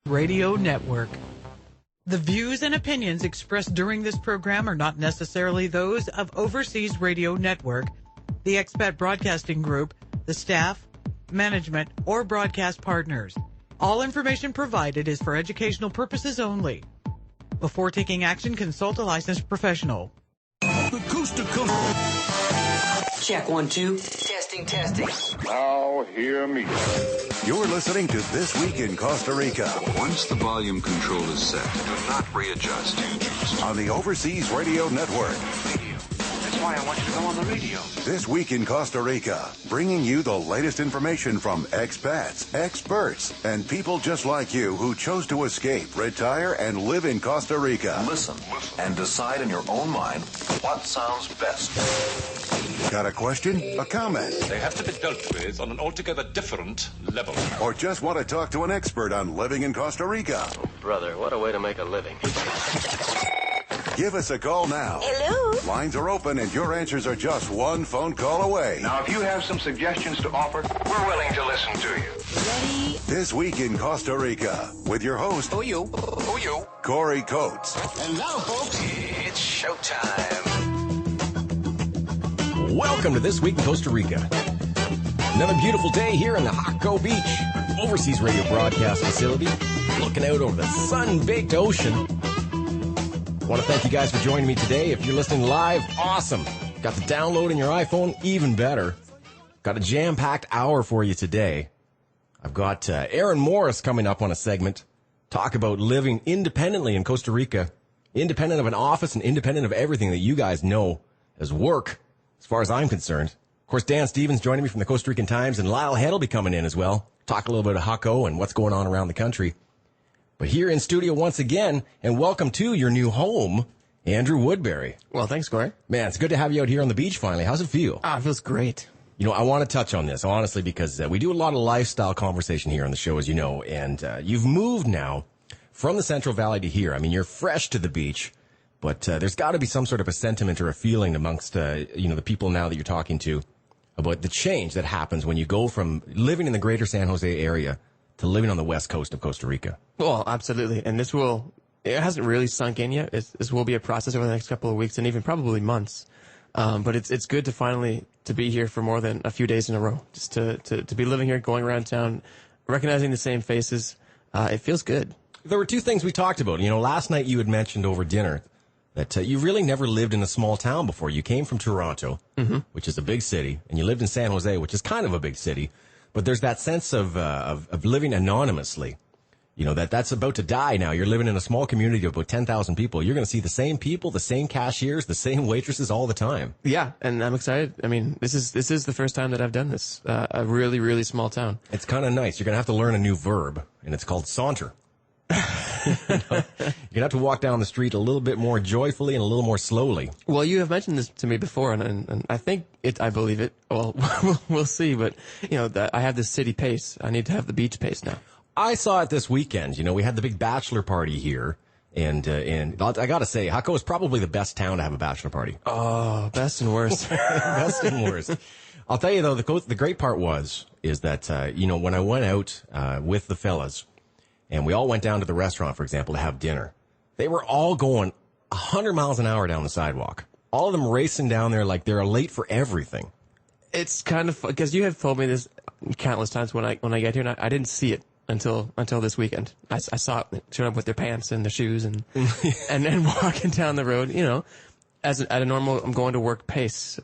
Radio Network. The views and opinions expressed during this program are not necessarily those of Overseas Radio Network, the Expat Broadcasting Group, the staff, management, or broadcast partners. All information provided is for educational purposes only. Before taking action, consult a licensed professional. The Costa Check 1, 2. Testing. Now hear me. You're listening to This Week in Costa Rica. Once the volume control is set, do not readjust. On the Overseas Radio Network. That's why I want you to go on the radio. This Week in Costa Rica, bringing you the latest information from expats, experts, and people just like you who chose to escape, retire, and live in Costa Rica. Listen and decide in your own mind what sounds best. Got a question? A comment? They have to be dealt with on an altogether different level. Or just want to talk to an expert on living in Costa Rica? Oh, brother, what a way to make a living. Give us a call now. Hello? Lines are open and your answers are just one phone call away. Now, if you have some suggestions to offer, we're willing to listen to you. Ready? This Week in Costa Rica with your host, Who you? Corey Coates. And now, folks, it's showtime. Welcome to This Week in Costa Rica. Another beautiful day here in the Jairo Beach, Overseas Radio Broadcast Facility, looking out over the sun-baked ocean. I want to thank you guys for joining me today. If you're listening live, awesome. Got the download in your iPhone, even better. Got a jam-packed hour for you today. I've got Aaron Morris coming up on a segment, talk about living independently in Costa Rica, independent of an office and independent of everything that you guys know as work. As far as I'm concerned. Of course, Dan Stevens joining me from the Costa Rican Times, and Lyle Head will be coming in as well. Talk a little bit of Jaco and what's going on around the country. But here in studio once again, and welcome to your new home, Andrew Woodbury. Well, thanks, Corey. Man, it's good to have you out here on the beach finally. How's it feel? It feels great. You know, I want to touch on this, honestly, because we do a lot of lifestyle conversation here on the show, as you know, and you've moved now from the Central Valley to here. I mean, you're fresh to the beach. But there's got to be some sort of a sentiment or a feeling amongst, the people now that you're talking to about the change that happens when you go from living in the greater San Jose area to living on the west coast of Costa Rica. Well, absolutely. And it hasn't really sunk in yet. This will be a process over the next couple of weeks and even probably months. But it's good to finally to be here for more than a few days in a row. Just to be living here, going around town, recognizing the same faces. It feels good. There were two things we talked about. You know, last night you had mentioned over dinner that you really never lived in a small town before. You came from Toronto, which is a big city, and you lived in San Jose, which is kind of a big city. But there's that sense of living anonymously. You know, that's about to die now. You're living in a small community of about 10,000 people. You're going to see the same people, the same cashiers, the same waitresses all the time. Yeah, and I'm excited. I mean, this is the first time that I've done this. A really, really small town. It's kind of nice. You're going to have to learn a new verb, and it's called saunter. You're going to have to walk down the street a little bit more joyfully and a little more slowly. Well, you have mentioned this to me before, and I think I believe it. Well, we'll see. But, I have this city pace. I need to have the beach pace now. I saw it this weekend. You know, we had the big bachelor party here. And I got to say, Jaco is probably the best town to have a bachelor party. Oh, best and worst. Best and worst. I'll tell you, though, the great part is that, when I went out with the fellas, and we all went down to the restaurant, for example, to have dinner. They were all going 100 miles an hour down the sidewalk. All of them racing down there like they're late for everything. It's kind of fun, because you have told me this countless times when I get here, and I didn't see it until this weekend. I saw it showing up with their pants and their shoes and and walking down the road, at a normal I'm going to work pace.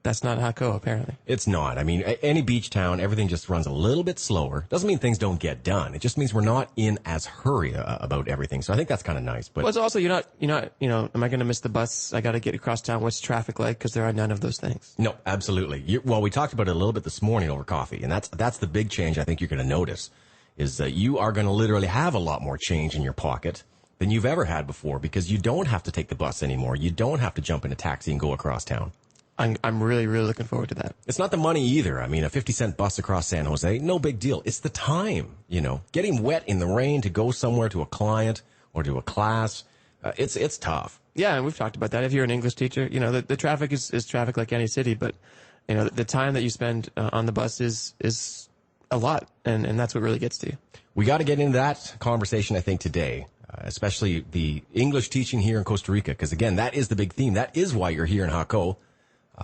That's not Jaco, apparently. It's not. I mean, any beach town, everything just runs a little bit slower. Doesn't mean things don't get done. It just means we're not in as hurry about everything. So I think that's kind of nice. But it's also, you're not, am I going to miss the bus? I got to get across town. What's traffic like? Because there are none of those things. No, absolutely. We talked about it a little bit this morning over coffee, and that's the big change I think you're going to notice, is that you are going to literally have a lot more change in your pocket than you've ever had before, because you don't have to take the bus anymore. You don't have to jump in a taxi and go across town. I'm really, really looking forward to that. It's not the money either. I mean, a 50-cent bus across San Jose, no big deal. It's the time, getting wet in the rain to go somewhere to a client or to a class. It's tough. Yeah, and we've talked about that. If you're an English teacher, the traffic is traffic like any city, but, the time that you spend on the bus is a lot, and that's what really gets to you. We got to get into that conversation, I think, today, especially the English teaching here in Costa Rica, because, again, that is the big theme. That is why you're here in Jaco.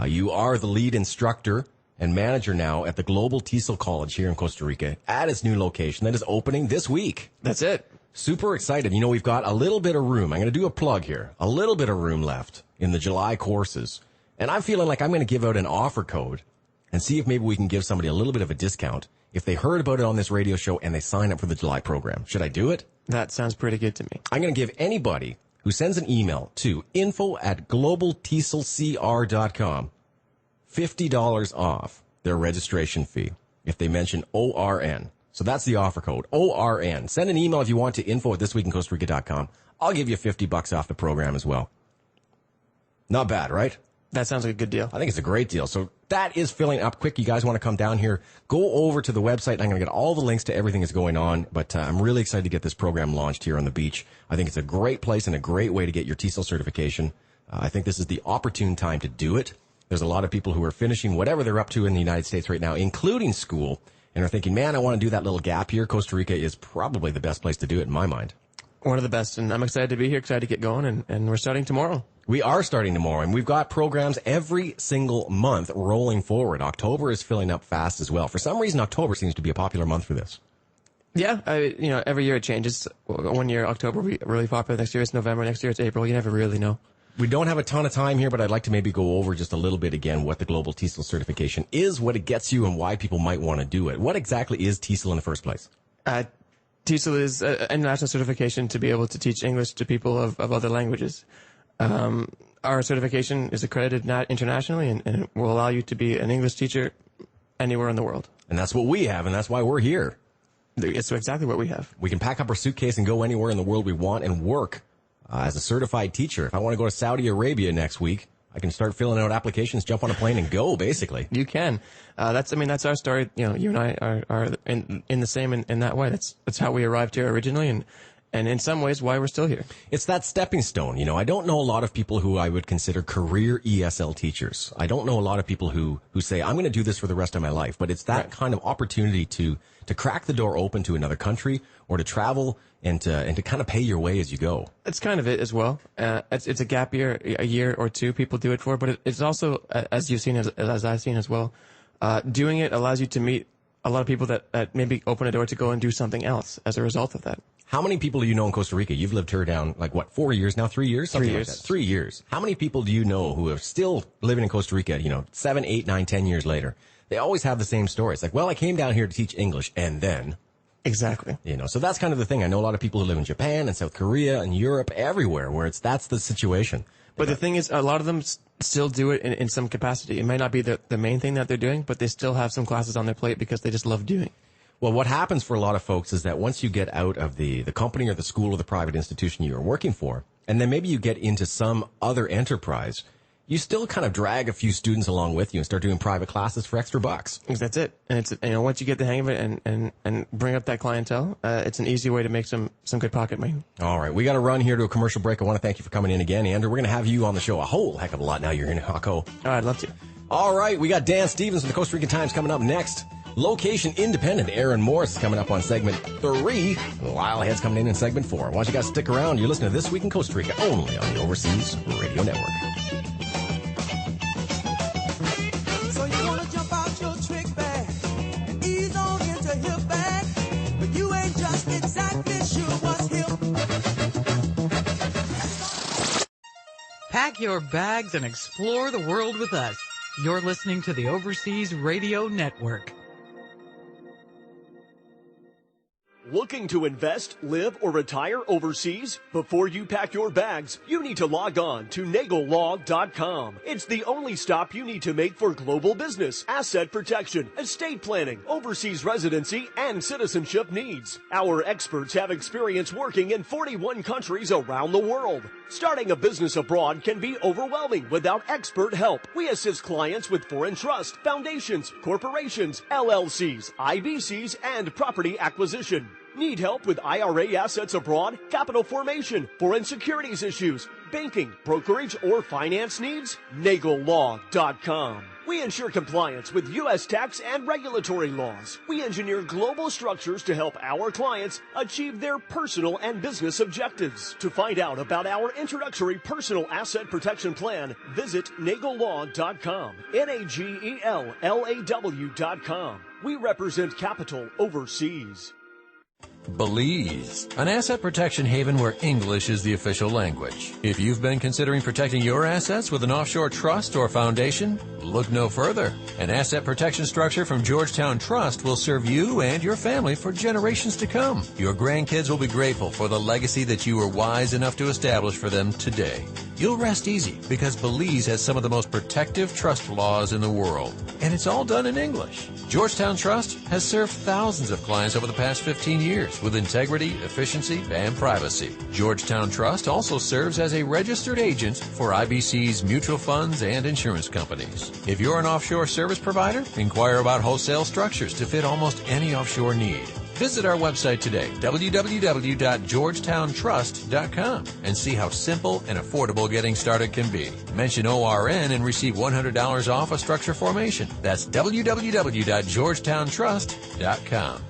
You are the lead instructor and manager now at the Global TESOL College here in Costa Rica at its new location that is opening this week. That's it. Super excited. You know, we've got a little bit of room. I'm going to do a plug here. A little bit of room left in the July courses. And I'm feeling like I'm going to give out an offer code and see if maybe we can give somebody a little bit of a discount if they heard about it on this radio show and they sign up for the July program. Should I do it? That sounds pretty good to me. I'm going to give anybody who sends an email to info@globaltieselcr.com $50 off their registration fee if they mention ORN. So that's the offer code, ORN. Send an email if you want to info@thisweekincostarica.com. I'll give you $50 off the program as well. Not bad, right? That sounds like a good deal. I think it's a great deal. So that is filling up quick. You guys want to come down here, go over to the website. I'm going to get all the links to everything that's going on. But I'm really excited to get this program launched here on the beach. I think it's a great place and a great way to get your TESOL certification. I think this is the opportune time to do it. There's a lot of people who are finishing whatever they're up to in the United States right now, including school, and are thinking, man, I want to do that little gap here. Costa Rica is probably the best place to do it in my mind. One of the best, and I'm excited to be here, excited to get going, and we're starting tomorrow. We are starting tomorrow, and we've got programs every single month rolling forward. October is filling up fast as well. For some reason, October seems to be a popular month for this. Yeah, every year it changes. One year, October will be really popular. Next year it's November. Next year it's April. You never really know. We don't have a ton of time here, but I'd like to maybe go over just a little bit again what the Global TESOL certification is, what it gets you, and why people might want to do it. What exactly is TESOL in the first place? TESOL is an international certification to be able to teach English to people of other languages. Our certification is accredited internationally and it will allow you to be an English teacher anywhere in the world. And that's what we have, and that's why we're here. It's exactly what we have. We can pack up our suitcase and go anywhere in the world we want and work as a certified teacher. If I want to go to Saudi Arabia next week, I can start filling out applications, jump on a plane, and go, basically. You can. That's our story. You know, you and I are in the same in that way. That's how we arrived here originally, and in some ways why we're still here. It's that stepping stone. You know, I don't know a lot of people who I would consider career ESL teachers. I don't know a lot of people who say, I'm going to do this for the rest of my life. But it's that kind of opportunity to crack the door open to another country or to travel and to kind of pay your way as you go. That's kind of it as well. It's a gap year, a year or two people do it for, but it's also, as you've seen, as I've seen as well, doing it allows you to meet a lot of people that maybe open a door to go and do something else as a result of that. How many people do you know in Costa Rica? You've lived here down, 4 years now? 3 years? 3 years. Like that. 3 years. How many people do you know who are still living in Costa Rica, 7, 8, 9, 10 years later? They always have the same story. It's like, well, I came down here to teach English, and then... Exactly. So that's kind of the thing. I know a lot of people who live in Japan and South Korea and Europe, everywhere, where that's the situation. But the thing is, a lot of them still do it in some capacity. It might not be the main thing that they're doing, but they still have some classes on their plate because they just love doing it. Well, what happens for a lot of folks is that once you get out of the company or the school or the private institution you're working for, and then maybe you get into some other enterprise, you still kind of drag a few students along with you and start doing private classes for extra bucks. That's it. And it's, once you get the hang of it and bring up that clientele, it's an easy way to make some good pocket money. All right. We got to run here to a commercial break. I want to thank you for coming in again, Andrew. We're going to have you on the show a whole heck of a lot now you're in Jaco. I'd love to. All right. We got Dan Stevens from the Costa Rican Times coming up next. Location independent Aaron Morris coming up on segment 3. Lyle Head's coming in segment 4. Why don't you guys stick around? You're listening to This Week in Costa Rica only on the Overseas Radio Network. So you want to jump out your trick bag and ease on into hip bag, but you ain't just exactly sure what's hip. Pack your bags and explore the world with us. You're listening to the Overseas Radio Network. Looking to invest, live, or retire overseas? Before you pack your bags, you need to log on to nagellog.com. It's the only stop you need to make for global business, asset protection, estate planning, overseas residency, and citizenship needs. Our experts have experience working in 41 countries around the world. Starting a business abroad can be overwhelming without expert help. We assist clients with foreign trust, foundations, corporations, LLCs, IBCs, and property acquisition. Need help with IRA assets abroad, capital formation, foreign securities issues, banking, brokerage, or finance needs? nagellog.com. We ensure compliance with U.S. tax and regulatory laws. We engineer global structures to help our clients achieve their personal and business objectives. To find out about our introductory personal asset protection plan, visit NagelLaw.com. NagelLaw.com. We represent capital overseas. Belize, an asset protection haven where English is the official language. If you've been considering protecting your assets with an offshore trust or foundation, look no further. An asset protection structure from Georgetown Trust will serve you and your family for generations to come. Your grandkids will be grateful for the legacy that you were wise enough to establish for them today. You'll rest easy because Belize has some of the most protective trust laws in the world, and it's all done in English. Georgetown Trust has served thousands of clients over the past 15 years with integrity, efficiency, and privacy. Georgetown Trust also serves as a registered agent for IBC's mutual funds and insurance companies. If you're an offshore service provider, inquire about wholesale structures to fit almost any offshore need. Visit our website today, www.georgetowntrust.com, and see how simple and affordable getting started can be. Mention ORN and receive $100 off a structure formation. That's www.georgetowntrust.com.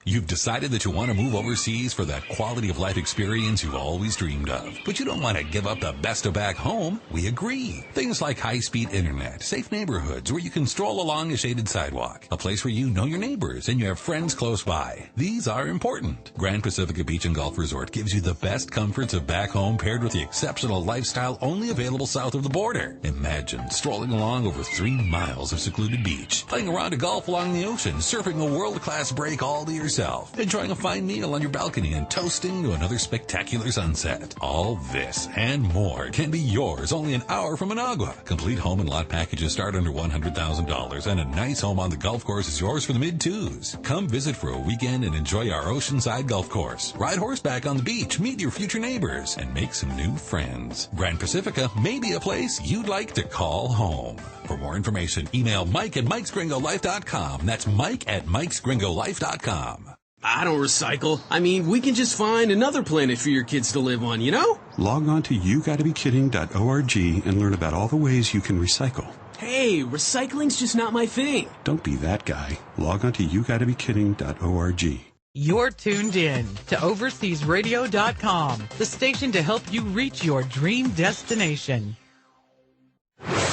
You've decided that you want to move overseas for that quality of life experience you've always dreamed of. But you don't want to give up the best of back home. We agree. Things like high-speed internet, safe neighborhoods where you can stroll along a shaded sidewalk, a place where you know your neighbors and you have friends close by. These are important. Grand Pacifica Beach and Golf Resort gives you the best comforts of back home paired with the exceptional lifestyle only available south of the border. Imagine strolling along over 3 miles of secluded beach, playing around a golf along the ocean, surfing a world-class break all to yourself, enjoying a fine meal on your balcony and toasting to another spectacular sunset. All this and more can be yours only an hour from Managua. Complete home and lot packages start under $100,000, and a nice home on the golf course is yours for the mid-twos. Come visit for a weekend and enjoy our oceanside golf course. Ride horseback on the beach, meet your future neighbors, and make some new friends. Grand Pacifica may be a place you'd like to call home. For more information, email Mike@Mike'sGringoLife.com. That's Mike@Mike'sGringoLife.com. I don't recycle. I mean, we can just find another planet for your kids to live on, you know? Log on to YouGottaBeKidding.org and learn about all the ways you can recycle. Hey, recycling's just not my thing. Don't be that guy. Log on to YouGottaBeKidding.org. You're tuned in to OverseasRadio.com, the station to help you reach your dream destination.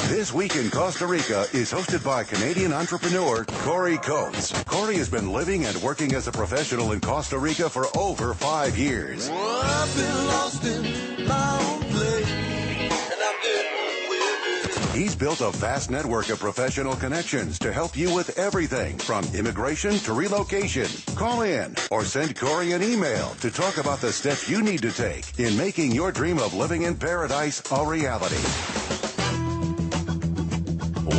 This Week in Costa Rica is hosted by Canadian entrepreneur Corey Coates. Corey has been living and working as a professional in Costa Rica for over 5 years. I've been lost in my own place, and I'm getting with it. He's built a vast network of professional connections to help you with everything from immigration to relocation. Call in or send Corey an email to talk about the steps you need to take in making your dream of living in paradise a reality.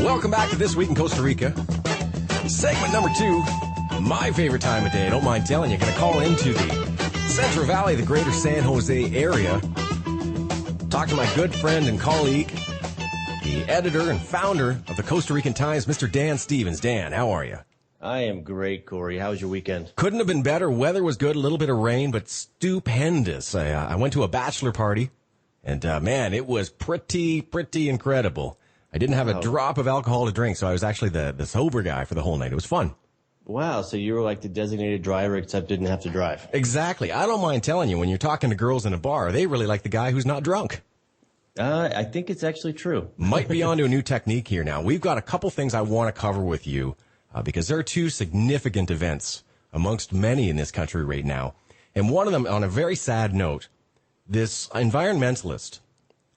Welcome back to This Week in Costa Rica. Segment number 2, my favorite time of day. I don't mind telling you. Going to call into the Central Valley, the greater San Jose area. Talk to my good friend and colleague, the editor and founder of the Costa Rican Times, Mr. Dan Stevens. Dan, how are you? I am great, Corey. How was your weekend? Couldn't have been better. Weather was good, a little bit of rain, but stupendous. I went to a bachelor party, and man, it was pretty incredible. I didn't have a drop of alcohol to drink, so I was actually the sober guy for the whole night. It was fun. Wow, so you were like the designated driver except didn't have to drive. Exactly. I don't mind telling you, when you're talking to girls in a bar, they really like the guy who's not drunk. I think it's actually true. Might be onto a new technique here now. We've got a couple things I want to cover with you because there are 2 significant events amongst many in this country right now. And one of them, on a very sad note, this environmentalist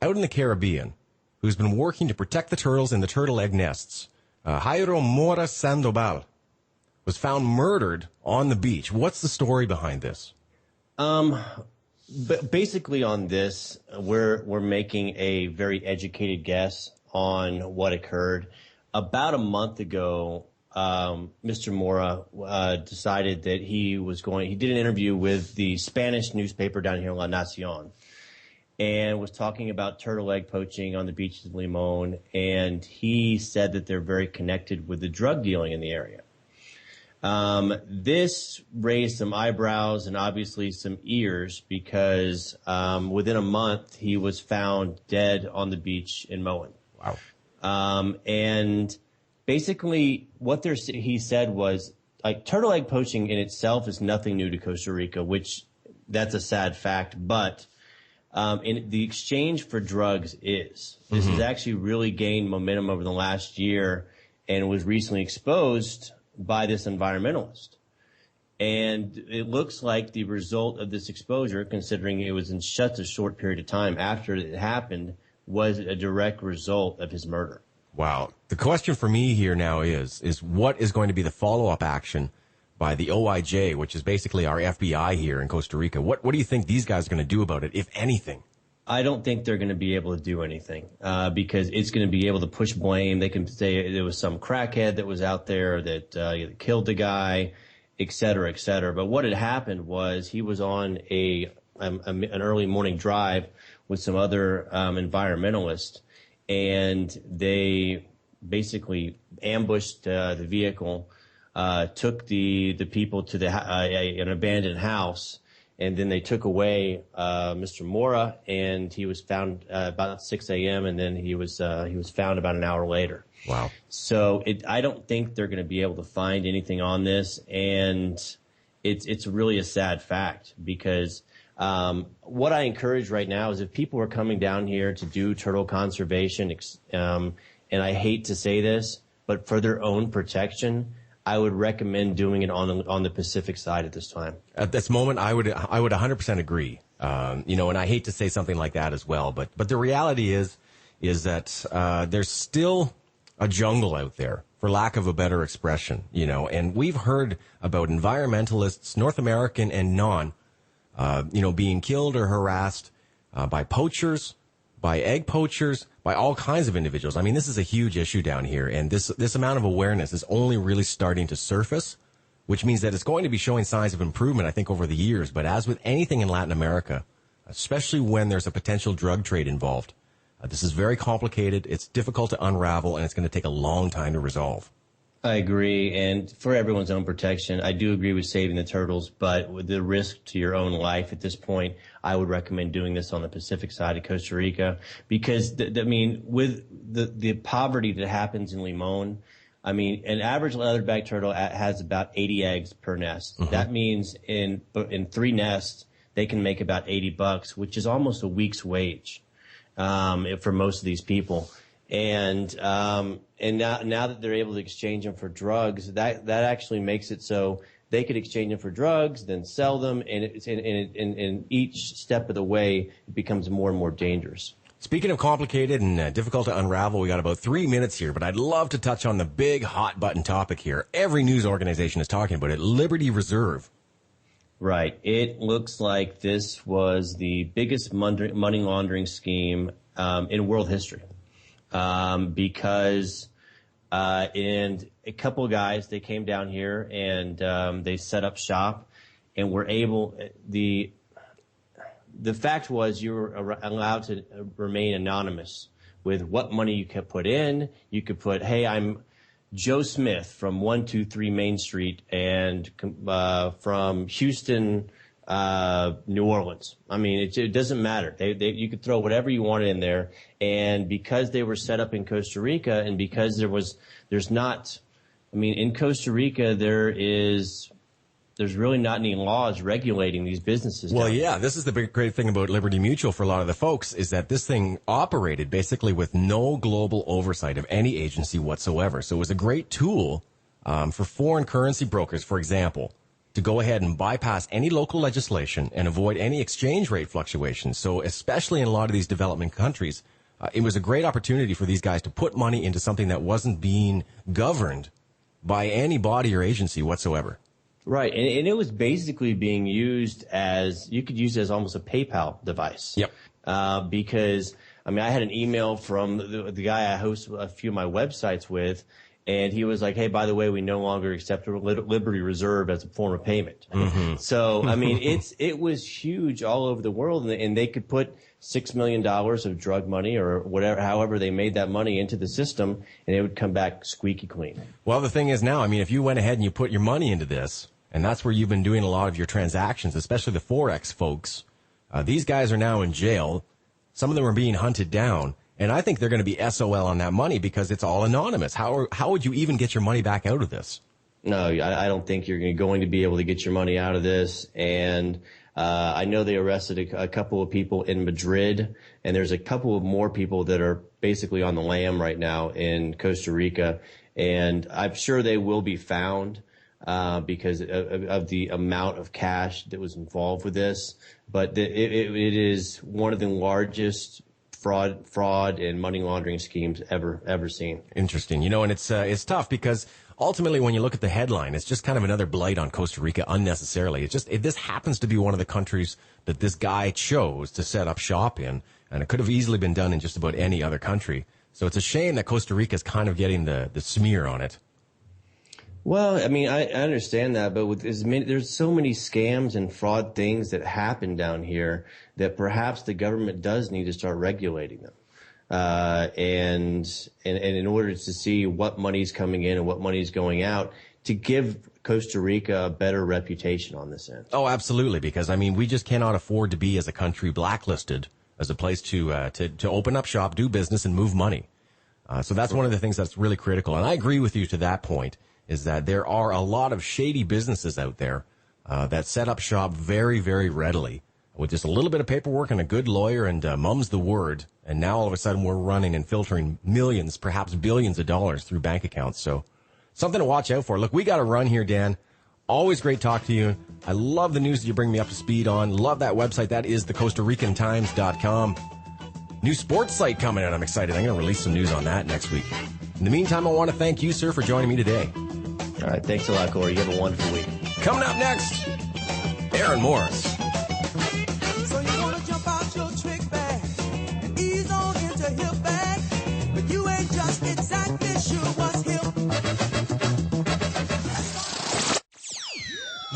out in the Caribbean who's been working to protect the turtles in the turtle egg nests, Jairo Mora Sandoval, was found murdered on the beach. What's the story behind this? Basically on this, we're making a very educated guess on what occurred. About a month ago, Mr. Mora decided that he did an interview with the Spanish newspaper down here, La Nación, and was talking about turtle egg poaching on the beaches of Limon, and he said that they're very connected with the drug dealing in the area. This raised some eyebrows and obviously some ears because within a month he was found dead on the beach in Moen. Wow. And basically what he said was, like, turtle egg poaching in itself is nothing new to Costa Rica, which that's a sad fact. But in the exchange for drugs this has actually really gained momentum over the last year and was recently exposed by this environmentalist. And it looks like the result of this exposure, considering it was in such a short period of time after it happened, was a direct result of his murder. Wow. The question for me here now is what is going to be the follow-up action by the OIJ, which is basically our FBI here in Costa Rica? What do you think these guys are going to do about it, if anything? I don't think they're going to be able to do anything because it's going to be able to push blame. They can say there was some crackhead that was out there that killed the guy, et cetera, et cetera. But what had happened was he was on an early morning drive with some other environmentalists, and they basically ambushed the vehicle, took the people to an abandoned house, and then they took away Mr. Mora, and he was found about 6 a.m., and then he was found about an hour later. Wow. So I don't think they're going to be able to find anything on this, and it's really a sad fact because what I encourage right now is if people are coming down here to do turtle conservation, and I hate to say this, but for their own protection, I would recommend doing it on the Pacific side at this time. At this moment, I would 100% agree. And I hate to say something like that as well, but the reality is that there's still a jungle out there, for lack of a better expression, and we've heard about environmentalists, North American and non, being killed or harassed by poachers, by egg poachers, by all kinds of individuals. I mean, this is a huge issue down here, and this amount of awareness is only really starting to surface, which means that it's going to be showing signs of improvement, I think, over the years. But as with anything in Latin America, especially when there's a potential drug trade involved, this is very complicated, it's difficult to unravel, and it's going to take a long time to resolve. I agree, and for everyone's own protection, I do agree with saving the turtles, but with the risk to your own life at this point, I would recommend doing this on the Pacific side of Costa Rica because, with the poverty that happens in Limon, an average leatherback turtle has about 80 eggs per nest. Mm-hmm. That means in 3 nests, they can make about $80, which is almost a week's wage for most of these people. And now that they're able to exchange them for drugs, that actually makes it so they could exchange them for drugs, then sell them, and in each step of the way, it becomes more and more dangerous. Speaking of complicated and difficult to unravel, we got about 3 minutes here, but I'd love to touch on the big hot button topic here. Every news organization is talking about it, Liberty Reserve. Right. It looks like this was the biggest money laundering scheme in world history. Because and a couple of guys, they came down here and they set up shop and were able, the fact was you were allowed to remain anonymous with what money you could put in. You could put, hey, I'm Joe Smith from 123 Main Street and from Houston, New Orleans. It doesn't matter. You could throw whatever you wanted in there. And because they were set up in Costa Rica and because in Costa Rica, there's really not any laws regulating these businesses. Well, yeah, this is the big great thing about Liberty Mutual for a lot of the folks is that this thing operated basically with no global oversight of any agency whatsoever. So it was a great tool for foreign currency brokers, for example, to go ahead and bypass any local legislation and avoid any exchange rate fluctuations. So especially in a lot of these development countries, it was a great opportunity for these guys to put money into something that wasn't being governed by any body or agency whatsoever. Right, and it was basically being used you could use it as almost a PayPal device. Yep. Because, I had an email from the guy I host a few of my websites with, and he was like, hey, by the way, we no longer accept Liberty Reserve as a form of payment. Mm-hmm. So, it was huge all over the world, and they could put $6 million of drug money or whatever, however they made that money into the system, and it would come back squeaky clean. Well, the thing is now, if you went ahead and you put your money into this, and that's where you've been doing a lot of your transactions, especially the Forex folks, these guys are now in jail. Some of them are being hunted down. And I think they're going to be SOL on that money because it's all anonymous. How would you even get your money back out of this? No, I don't think you're going to be able to get your money out of this. And I know they arrested a couple of people in Madrid, and there's a couple of more people that are basically on the lam right now in Costa Rica. And I'm sure they will be found because of the amount of cash that was involved with this. But it is one of the largest fraud and money laundering schemes ever seen. Interesting. And it's tough because ultimately when you look at the headline, it's just kind of another blight on Costa Rica unnecessarily. This happens to be one of the countries that this guy chose to set up shop in, and it could have easily been done in just about any other country. So it's a shame that Costa Rica is kind of getting the smear on it. Well, I mean, I understand that, but there's so many scams and fraud things that happen down here that perhaps the government does need to start regulating them. And in order to see what money's coming in and what money's going out, to give Costa Rica a better reputation on this end. Oh, absolutely, because, I mean, we just cannot afford to be, as a country, blacklisted as a place to open up shop, do business, and move money. So that's one of the things that's really critical. And I agree with you to that point, is that there are a lot of shady businesses out there that set up shop very, very readily with just a little bit of paperwork and a good lawyer and mum's the word. And now all of a sudden we're running and filtering millions, perhaps billions of dollars through bank accounts. So something to watch out for. Look, we got to run here, Dan. Always great talk to you. I love the news that you bring me up to speed on. Love that website. That is the CostaRicanTimes.com. New sports site coming out. I'm excited. I'm going to release some news on that next week. In the meantime, I want to thank you, sir, for joining me today. All right. Thanks a lot, Corey. You have a wonderful week. Coming up next, Aaron Morris. So you want to jump out your trick bag and ease on into hip bag, but you ain't just exactly sure what's hip.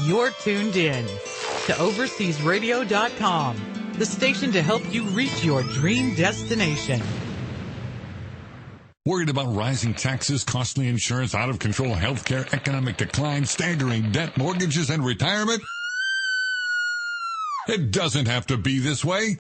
You're tuned in to overseasradio.com, the station to help you reach your dream destination. Worried about rising taxes, costly insurance, out-of-control healthcare, economic decline, staggering debt, mortgages, and retirement? It doesn't have to be this way.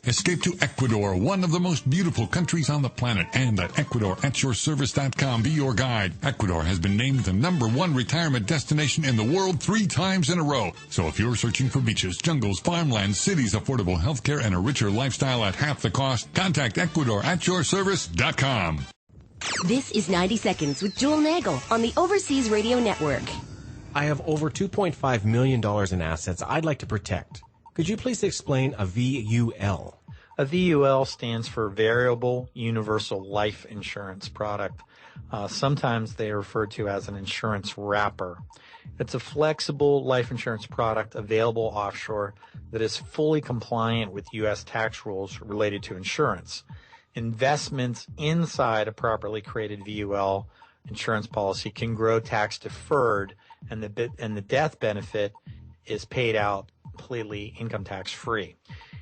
Escape to Ecuador, one of the most beautiful countries on the planet, and let EcuadorAtYourService.com be your guide. Ecuador has been named the #1 retirement destination in the world 3 times in a row. So if you're searching for beaches, jungles, farmlands, cities, affordable healthcare, and a richer lifestyle at half the cost, contact EcuadorAtYourService.com. This is 90 Seconds with Joel Nagel on the Overseas Radio Network. I have over $2.5 million in assets I'd like to protect. Could you please explain a VUL? A VUL stands for Variable Universal Life Insurance Product. Sometimes they are referred to as an insurance wrapper. It's a flexible life insurance product available offshore that is fully compliant with U.S. tax rules related to insurance. Investments inside a properly created VUL insurance policy can grow tax deferred, and the death benefit is paid out completely income tax free.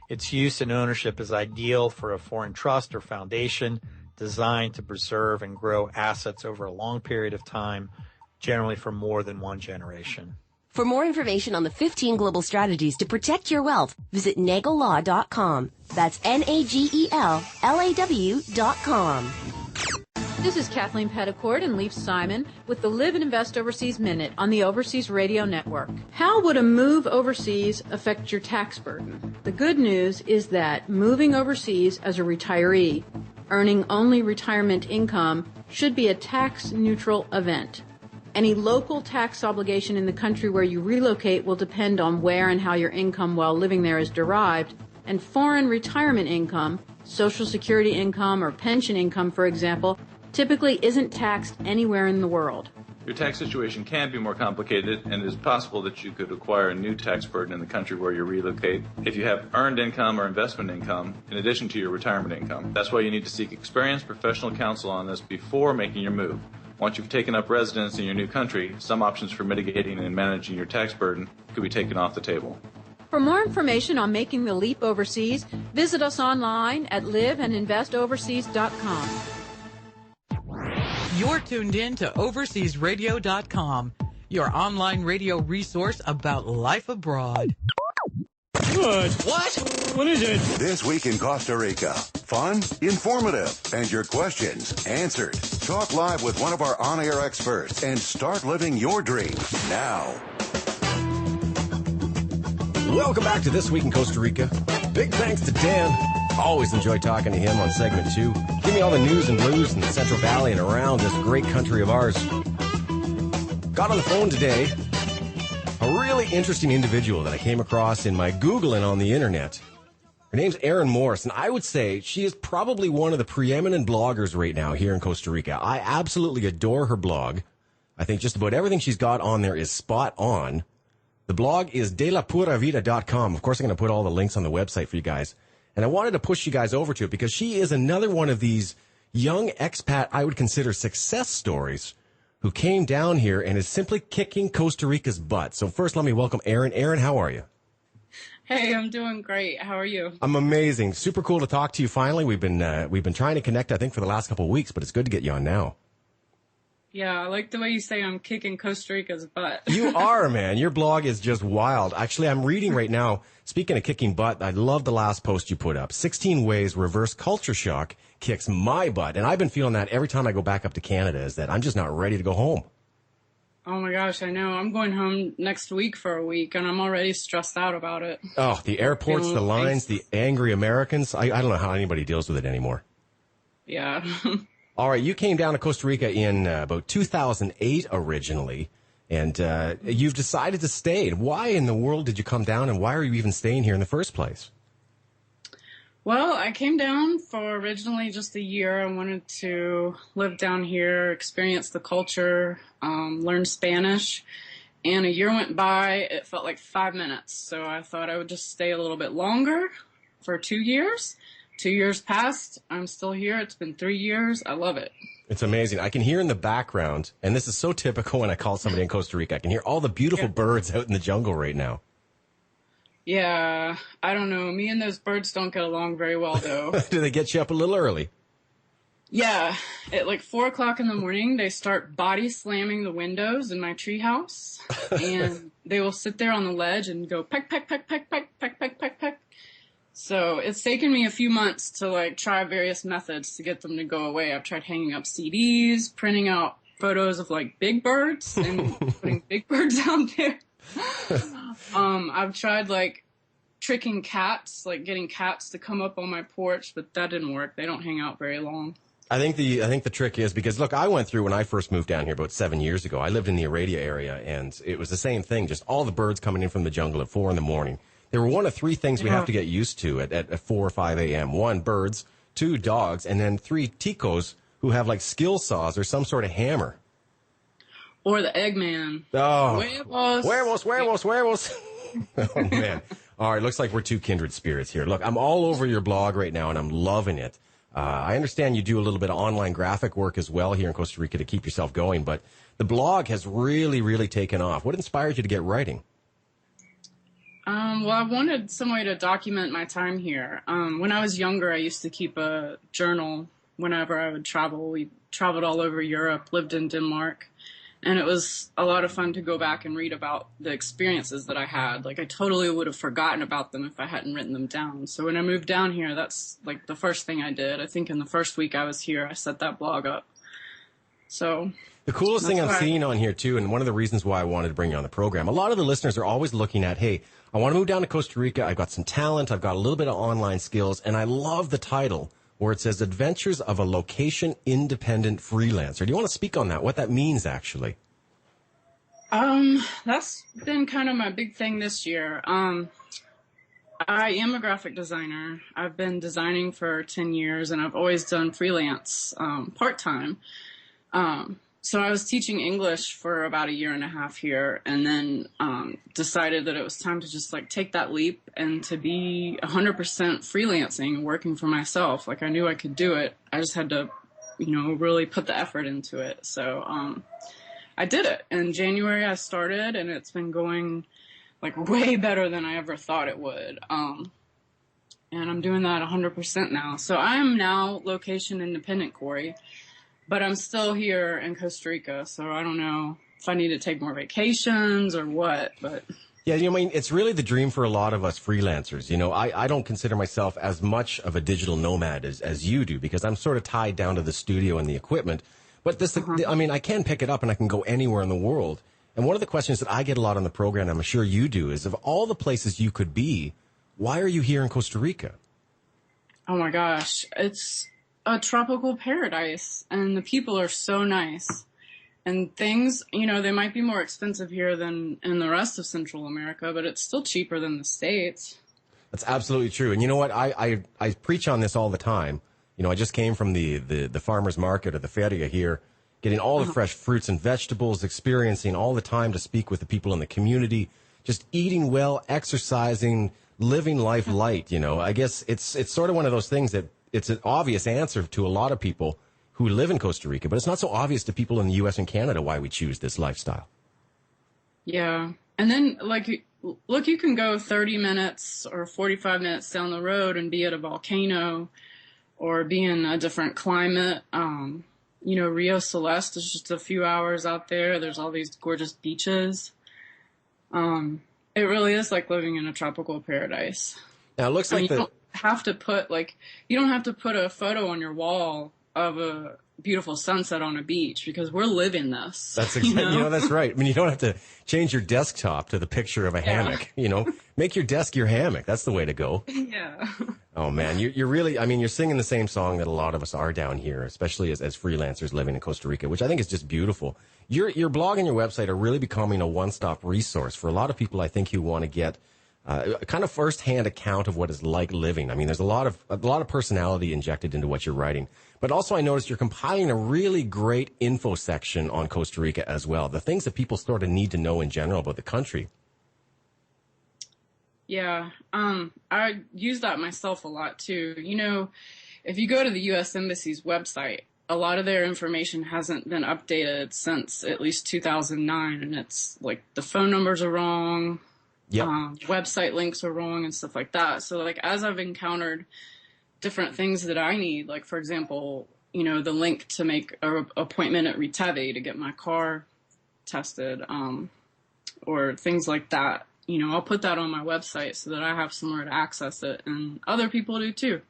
Its use and ownership is ideal for a foreign trust or foundation designed to preserve and grow assets over a long period of time, generally for more than one generation. For more information on the 15 global strategies to protect your wealth, visit nagellaw.com. That's NAGELLAW.com. This is Kathleen Petticourt and Leif Simon with the Live and Invest Overseas Minute on the Overseas Radio Network. How would a move overseas affect your tax burden? The good news is that moving overseas as a retiree, earning only retirement income, should be a tax-neutral event. Any local tax obligation in the country where you relocate will depend on where and how your income while living there is derived, and foreign retirement income, Social Security income or pension income, for example, typically isn't taxed anywhere in the world. Your tax situation can be more complicated, and it is possible that you could acquire a new tax burden in the country where you relocate if you have earned income or investment income in addition to your retirement income. That's why you need to seek experienced professional counsel on this before making your move. Once you've taken up residence in your new country, some options for mitigating and managing your tax burden could be taken off the table. For more information on making the leap overseas, visit us online at liveandinvestoverseas.com. You're tuned in to overseasradio.com, your online radio resource about life abroad. What? What is it? This week in Costa Rica. Fun, informative, and your questions answered. Talk live with one of our on-air experts and start living your dream now. Welcome back to This Week in Costa Rica. Big thanks to Dan. Always enjoy talking to him on segment 2. Give me all the news and blues in the Central Valley and around this great country of ours. Got on the phone today a really interesting individual that I came across in my Googling on the internet. Her name's Erin Morris, and I would say she is probably one of the preeminent bloggers right now here in Costa Rica. I absolutely adore her blog. I think just about everything she's got on there is spot on. The blog is delapuravida.com. Of course, I'm going to put all the links on the website for you guys. And I wanted to push you guys over to it because she is another one of these young expat, I would consider success stories, who came down here and is simply kicking Costa Rica's butt. So first, let me welcome Erin. Erin, how are you? Hey, I'm doing great. How are you? I'm amazing. Super cool to talk to you finally. We've been trying to connect, I think, for the last couple of weeks, but it's good to get you on now. Yeah, I like the way you say I'm kicking Costa Rica's butt. You are, man. Your blog is just wild. Actually, I'm reading right now, speaking of kicking butt, I love the last post you put up. 16 ways reverse culture shock kicks my butt. And I've been feeling that every time I go back up to Canada, is that I'm just not ready to go home. Oh my gosh, I know. I'm going home next week for a week, and I'm already stressed out about it. Oh, the airports, the lines, the angry Americans. I don't know how anybody deals with it anymore. Yeah. All right, you came down to Costa Rica in about 2008 originally, and you've decided to stay. Why in the world did you come down, and why are you even staying here in the first place? Well, I came down for originally just a year. I wanted to live down here, experience the culture, learn Spanish. And a year went by. It felt like 5 minutes. So I thought I would just stay a little bit longer for 2 years. 2 years passed. I'm still here. It's been 3 years. I love it. It's amazing. I can hear in the background, and this is so typical when I call somebody in Costa Rica, I can hear all the beautiful birds out in the jungle right now. Yeah, I don't know. Me and those birds don't get along very well, though. Do they get you up a little early? Yeah, at like 4 o'clock in the morning, they start body slamming the windows in my treehouse, and they will sit there on the ledge and go peck, peck, peck, peck, peck, peck, peck, peck, peck. So it's taken me a few months to like try various methods to get them to go away. I've tried hanging up CDs, printing out photos of like big birds and putting big birds out there. I've tried like tricking cats, like getting cats to come up on my porch, but that didn't work. They don't hang out very long. I think the trick is because look, I went through when I first moved down here about 7 years ago. I lived in the Aradia area, and it was the same thing. Just all the birds coming in from the jungle at 4 a.m. There were one of three things we have to get used to at 4 or 5 a.m. 1, birds, 2, dogs, and then 3, ticos who have like skill saws or some sort of hammer. Or the Eggman. Oh, Huevos. Oh, man. All right, looks like we're two kindred spirits here. Look, I'm all over your blog right now, and I'm loving it. I understand you do a little bit of online graphic work as well here in Costa Rica to keep yourself going, but the blog has really, really taken off. What inspired you to get writing? Well, I wanted some way to document my time here. When I was younger, I used to keep a journal whenever I would travel. We traveled all over Europe, lived in Denmark. And it was a lot of fun to go back and read about the experiences that I had. Like, I totally would have forgotten about them if I hadn't written them down. So when I moved down here, that's, like, the first thing I did. I think in the first week I was here, I set that blog up. So the coolest thing I'm seeing on here, too, and one of the reasons why I wanted to bring you on the program, a lot of the listeners are always looking at, hey, I want to move down to Costa Rica. I've got some talent. I've got a little bit of online skills. And I love the title where it says Adventures of a Location-Independent Freelancer. Do you want to speak on that, what that means, actually? That's been kind of my big thing this year. I am a graphic designer. I've been designing for 10 years, and I've always done freelance part-time. So I was teaching English for about 1.5 years here, and then decided that it was time to just like take that leap and to be 100% freelancing, working for myself. Like, I knew I could do it. I just had to, really put the effort into it. So I did it. In January I started, and it's been going like way better than I ever thought it would. And I'm doing that 100% now. So I am now location independent, Corey. But I'm still here in Costa Rica, so I don't know if I need to take more vacations or what, but Yeah, I mean, it's really the dream for a lot of us freelancers. I don't consider myself as much of a digital nomad as you do, because I'm sort of tied down to the studio and the equipment. But I mean, I can pick it up and I can go anywhere in the world. And one of the questions that I get a lot on the program, I'm sure you do, is of all the places you could be, why are you here in Costa Rica? Oh my gosh, it's a tropical paradise, and the people are so nice. And things, they might be more expensive here than in the rest of Central America, but it's still cheaper than the States. That's absolutely true. And you know what? I preach on this all the time. I just came from the farmer's market or the feria here, getting all the fresh fruits and vegetables, experiencing all the time to speak with the people in the community, just eating well, exercising, living life light. I guess it's sort of one of those things that it's an obvious answer to a lot of people who live in Costa Rica, but it's not so obvious to people in the U.S. and Canada why we choose this lifestyle. Yeah. And then, look, you can go 30 minutes or 45 minutes down the road and be at a volcano or be in a different climate. Rio Celeste is just a few hours out there. There's all these gorgeous beaches. It really is like living in a tropical paradise. Now, it looks like you don't have to put a photo on your wall of a beautiful sunset on a beach, because we're living this. That's exactly, that's right. I mean, you don't have to change your desktop to the picture of a hammock, make your desk your hammock. That's the way to go. Yeah. Oh man, you're really, I mean, you're singing the same song that a lot of us are down here, especially as freelancers living in Costa Rica, which I think is just beautiful. Your blog and your website are really becoming a one-stop resource for a lot of people, I think, who want to get a kind of first-hand account of what it's like living. I mean, there's a lot of personality injected into what you're writing. But also, I noticed you're compiling a really great info section on Costa Rica as well. The things that people sort of need to know in general about the country. Yeah, I use that myself a lot too. If you go to the U.S. Embassy's website, a lot of their information hasn't been updated since at least 2009, and it's like the phone numbers are wrong. Yep. Website links are wrong and stuff like that. So as I've encountered different things that I need, like for example, the link to make an appointment at Reteve to get my car tested, or things like that, I'll put that on my website so that I have somewhere to access it, and other people do too.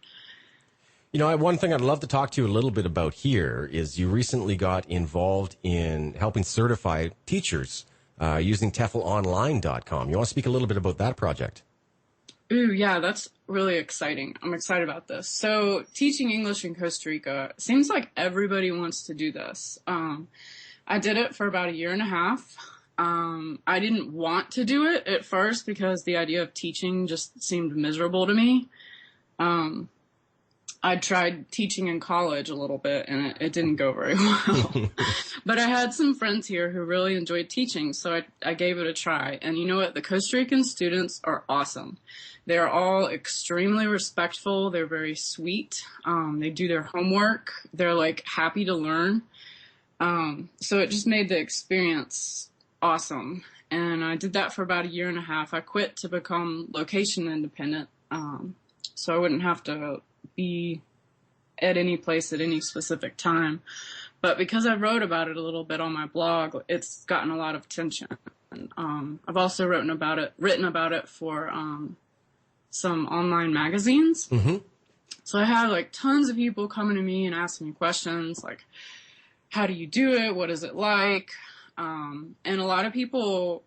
One thing I'd love to talk to you a little bit about here is you recently got involved in helping certify teachers using TEFLonline.com. You want to speak a little bit about that project? Ooh, yeah, that's really exciting. I'm excited about this. So teaching English in Costa Rica, seems like everybody wants to do this. I did it for about 1.5 years. I didn't want to do it at first because the idea of teaching just seemed miserable to me. I tried teaching in college a little bit, and it didn't go very well. But I had some friends here who really enjoyed teaching, so I gave it a try. And you know what? The Costa Rican students are awesome. They're all extremely respectful. They're very sweet. They do their homework. They're happy to learn. So it just made the experience awesome. And I did that for about 1.5 years. I quit to become location independent, so I wouldn't have to be at any place at any specific time. But because I wrote about it a little bit on my blog, it's gotten a lot of attention. And, I've also written about it for some online magazines. Mm-hmm. So I had tons of people coming to me and asking me questions like, how do you do it? What is it like? And a lot of people,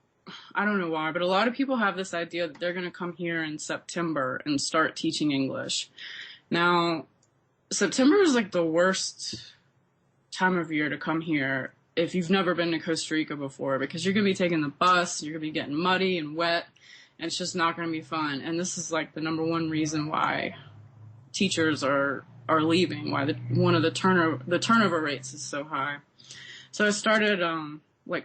I don't know why, but a lot of people have this idea that they're going to come here in September and start teaching English. Now, September is the worst time of year to come here if you've never been to Costa Rica before, because you're going to be taking the bus, you're going to be getting muddy and wet, and it's just not going to be fun. And this is the number one reason why teachers are leaving, why one of the turnover rates is so high. So I started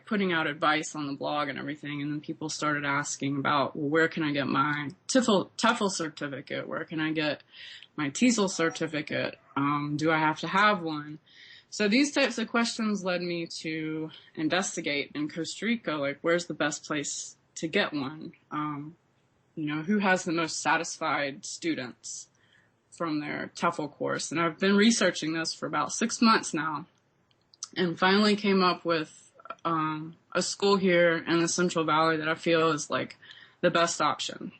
putting out advice on the blog and everything, and then people started asking about, well, where can I get my TEFL certificate? Where can I get my TESOL certificate? Do I have to have one? So these types of questions led me to investigate in Costa Rica, where's the best place to get one? Who has the most satisfied students from their TEFL course? And I've been researching this for about 6 months now, and finally came up with a school here in the Central Valley that I feel is like the best option.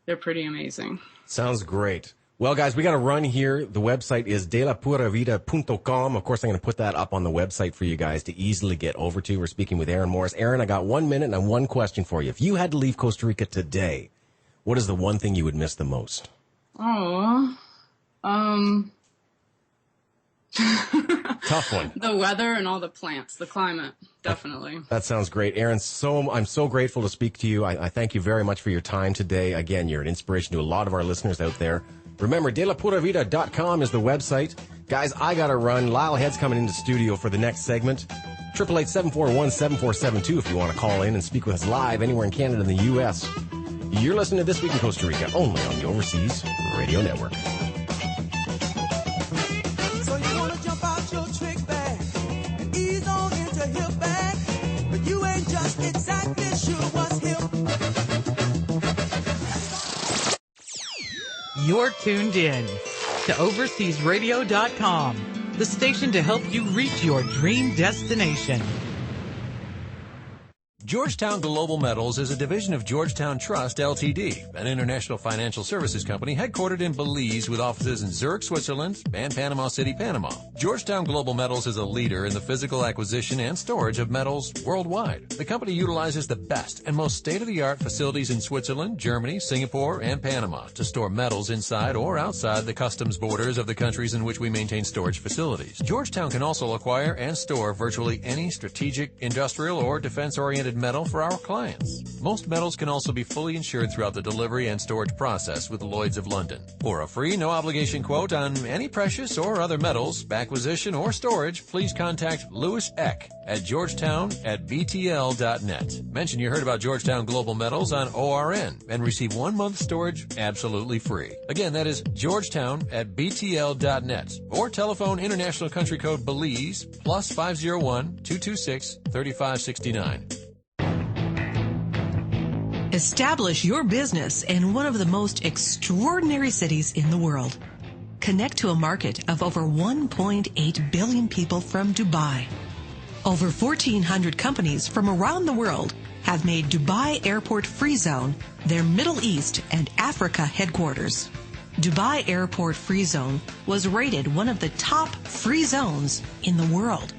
They're pretty amazing. Sounds great. Well, guys, we got to run here. The website is delapuravida.com. Of course, I'm going to put that up on the website for you guys to easily get over to. We're speaking with Aaron Morris. Aaron, I got 1 minute and one question for you. If you had to leave Costa Rica today, what is the one thing you would miss the most? Oh, Tough one. the weather and all the plants, the climate, definitely. That sounds great. Aaron, I'm so grateful to speak to you. I thank you very much for your time today. Again, you're an inspiration to a lot of our listeners out there. Remember, delapuravida.com is the website. Guys, I got to run. Lyle Head's coming into studio for the next segment. 888-741-7472 if you want to call in and speak with us live anywhere in Canada and the U.S. You're listening to This Week in Costa Rica, only on the Overseas Radio Network. So you want to jump out your trick bag and ease on into hip bag, but you ain't just exactly sure what's hip. You're tuned in to overseasradio.com, the station to help you reach your dream destination. Georgetown Global Metals is a division of Georgetown Trust, Ltd., an international financial services company headquartered in Belize with offices in Zurich, Switzerland, and Panama City, Panama. Georgetown Global Metals is a leader in the physical acquisition and storage of metals worldwide. The company utilizes the best and most state-of-the-art facilities in Switzerland, Germany, Singapore, and Panama to store metals inside or outside the customs borders of the countries in which we maintain storage facilities. Georgetown can also acquire and store virtually any strategic, industrial, or defense-oriented metal for our clients. Most metals can also be fully insured throughout the delivery and storage process with Lloyd's of London. For a free, no-obligation quote on any precious or other metals, acquisition, or storage, please contact Louis Eck at georgetown@btl.net. Mention you heard about Georgetown Global Metals on ORN and receive 1 month storage absolutely free. Again, that is georgetown@btl.net or telephone International Country Code Belize plus 501-226-3569. Establish your business in one of the most extraordinary cities in the world. Connect to a market of over 1.8 billion people from Dubai. Over 1,400 companies from around the world have made Dubai Airport Free Zone their Middle East and Africa headquarters. Dubai Airport Free Zone was rated one of the top free zones in the world.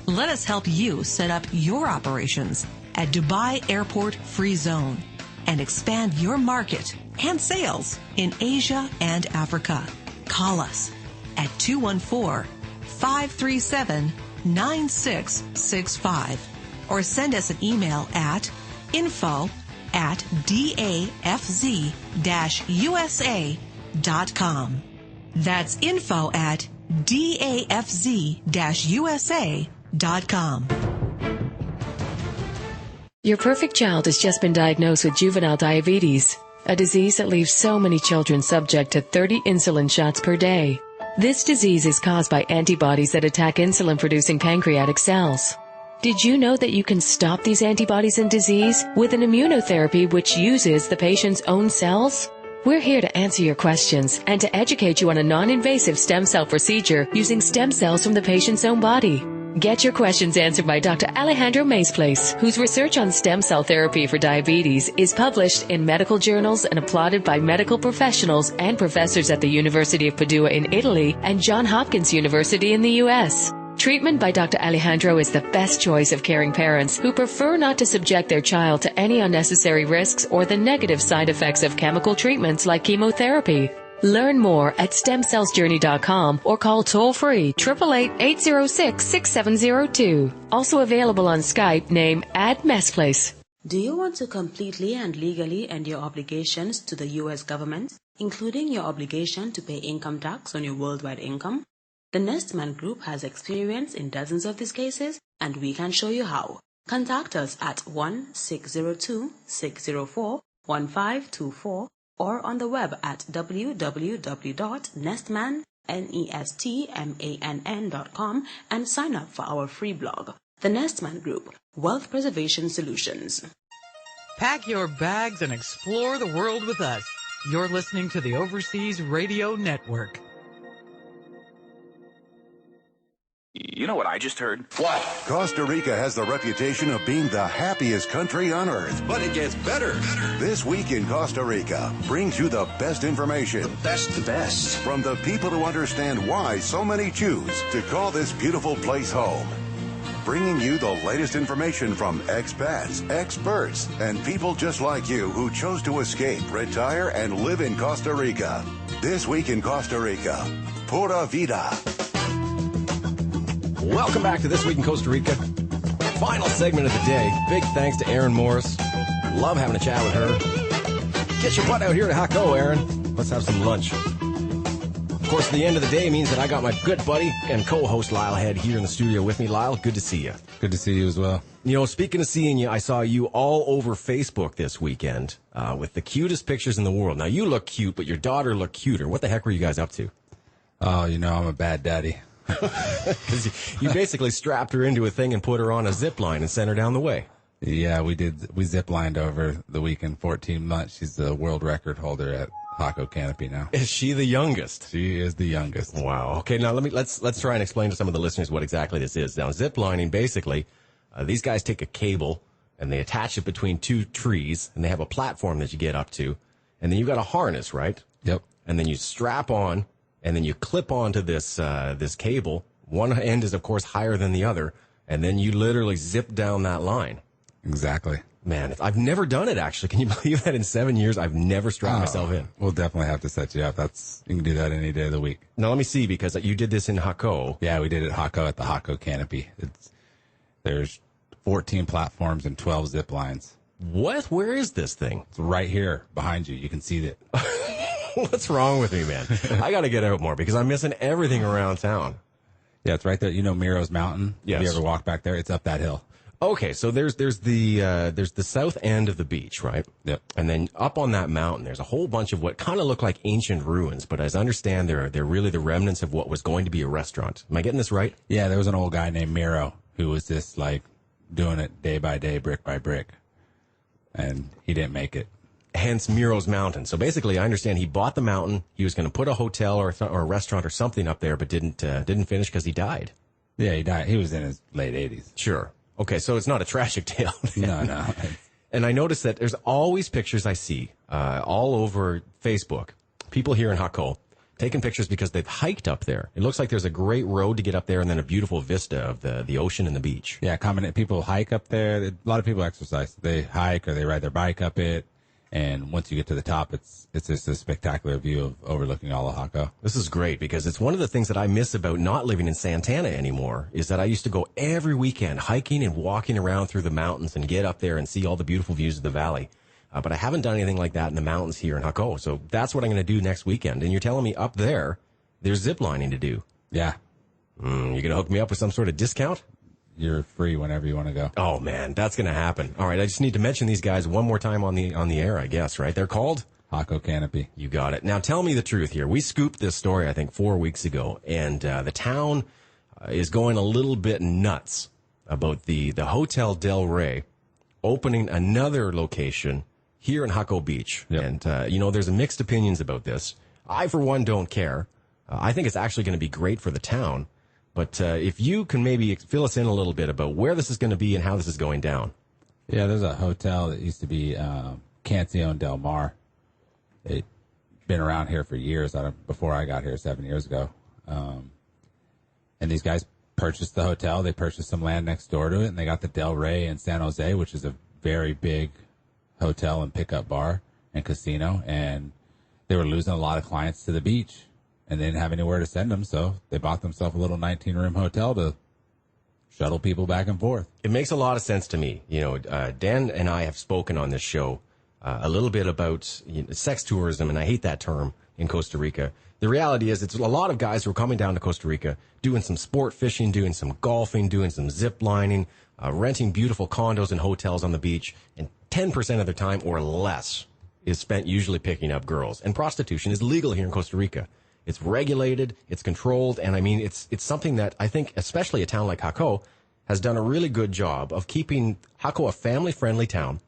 Let us help you set up your operations at Dubai Airport Free Zone and expand your market and sales in Asia and Africa. Call us at 214-537-9665 or send us an email at info@dafz-usa.com. That's info@dafz-usa.com. Your perfect child has just been diagnosed with juvenile diabetes, a disease that leaves so many children subject to 30 insulin shots per day. This disease is caused by antibodies that attack insulin-producing pancreatic cells. Did you know that you can stop these antibodies in disease with an immunotherapy which uses the patient's own cells? We're here to answer your questions and to educate you on a non-invasive stem cell procedure using stem cells from the patient's own body. Get your questions answered by Dr. Alejandro Maesplace, whose research on stem cell therapy for diabetes is published in medical journals and applauded by medical professionals and professors at the University of Padua in Italy and Johns Hopkins University in the U.S. Treatment by Dr. Alejandro is the best choice of caring parents who prefer not to subject their child to any unnecessary risks or the negative side effects of chemical treatments like chemotherapy. Learn more at stemcellsjourney.com or call toll-free 888-806-6702. Also available on Skype, name @Messplace. Do you want to completely and legally end your obligations to the U.S. government, including your obligation to pay income tax on your worldwide income? The Nestman Group has experience in dozens of these cases, and we can show you how. Contact us at 1-602-604-1524 or on the web at www.nestman.com and sign up for our free blog. The Nestman Group, Wealth Preservation Solutions. Pack your bags and explore the world with us. You're listening to the Overseas Radio Network. You know what I just heard? What? Costa Rica has the reputation of being the happiest country on earth. But it gets better. This Week in Costa Rica brings you the best information. The best. From the people who understand why so many choose to call this beautiful place home. Bringing you the latest information from expats, experts, and people just like you who chose to escape, retire, and live in Costa Rica. This Week in Costa Rica. Pura Vida. Welcome back to This Week in Costa Rica. Final segment of the day. Big thanks to Erin Morris. Love having a chat with her. Get your butt out here to Jaco, Erin. Let's have some lunch. Of course, the end of the day means that I got my good buddy and co-host Lyle Head here in the studio with me. Lyle, good to see you. Good to see you as well. You know, speaking of seeing you, I saw you all over Facebook this weekend with the cutest pictures in the world. Now, you look cute, but your daughter looked cuter. What the heck were you guys up to? Oh, you know, I'm a bad daddy. You basically strapped her into a thing and put her on a zip line and sent her down the way. Yeah, we did. We zip lined over the weekend, 14 months. She's the world record holder at Jaco Canopy now. Is she the youngest? She is the youngest. Wow. Okay, now let's try and explain to some of the listeners what exactly this is. Now, zip lining, basically, these guys take a cable and they attach it between two trees, and they have a platform that you get up to, and then you've got a harness, right? Yep. And then you strap on, and then you clip onto this this cable. One end is, of course, higher than the other, and then you literally zip down that line. Exactly. Man, I've never done it, actually. Can you believe that in 7 years I've never strapped myself in? We'll definitely have to set you up. You can do that any day of the week. Now, let me see, because you did this in Jaco. Yeah, we did it at the Jaco Canopy. There's 14 platforms and 12 zip lines. What? Where is this thing? It's right here behind you. You can see it. What's wrong with me, man? I got to get out more because I'm missing everything around town. Yeah, it's right there. You know Miro's Mountain? Yes. Have you ever walked back there? It's up that hill. Okay, so there's the south end of the beach, right? Yep. And then up on that mountain, there's a whole bunch of what kind of look like ancient ruins, but as I understand, they're really the remnants of what was going to be a restaurant. Am I getting this right? Yeah, there was an old guy named Miro who was just like doing it day by day, brick by brick, and he didn't make it. Hence Miro's Mountain. So basically, I understand he bought the mountain. He was going to put a hotel or a restaurant or something up there, but didn't finish because he died. Yeah, he died. He was in his late 80s. Sure. Okay, so it's not a tragic tale. No. And I noticed that there's always pictures I see all over Facebook. People here in Jaco taking pictures because they've hiked up there. It looks like there's a great road to get up there and then a beautiful vista of the ocean and the beach. Yeah, people hike up there. A lot of people exercise. They hike or they ride their bike up it. And once you get to the top, it's just a spectacular view of overlooking all of Jaco. This is great because it's one of the things that I miss about not living in Santana anymore is that I used to go every weekend hiking and walking around through the mountains and get up there and see all the beautiful views of the valley. But I haven't done anything like that in the mountains here in Jaco. So that's what I'm going to do next weekend. And you're telling me up there's zip lining to do. Yeah. You're going to hook me up with some sort of discount? You're free whenever you want to go. Oh, man, that's going to happen. All right, I just need to mention these guys one more time on the air, I guess, right? They're called? Jaco Canopy. You got it. Now, tell me the truth here. We scooped this story, I think, 4 weeks ago, and the town is going a little bit nuts about the Hotel Del Rey opening another location here in Jaco Beach. Yep. And, there's mixed opinions about this. I, for one, don't care. I think it's actually going to be great for the town. But if you can maybe fill us in a little bit about where this is going to be and how this is going down. Yeah, there's a hotel that used to be Canción Del Mar. It's been around here for years, before I got here 7 years ago. And these guys purchased the hotel. They purchased some land next door to it, and they got the Del Rey in San Jose, which is a very big hotel and pickup bar and casino. And they were losing a lot of clients to the beach. And they didn't have anywhere to send them, so they bought themselves a little 19-room hotel to shuttle people back and forth. It makes a lot of sense to me. Dan and I have spoken on this show a little bit about sex tourism, and I hate that term in Costa Rica. The reality is it's a lot of guys who are coming down to Costa Rica, doing some sport fishing, doing some golfing, doing some zip lining, renting beautiful condos and hotels on the beach, and 10% of their time or less is spent usually picking up girls. And prostitution is legal here in Costa Rica. It's regulated, it's controlled, and I mean, it's something that I think, especially a town like Jaco, has done a really good job of keeping Jaco a family-friendly town,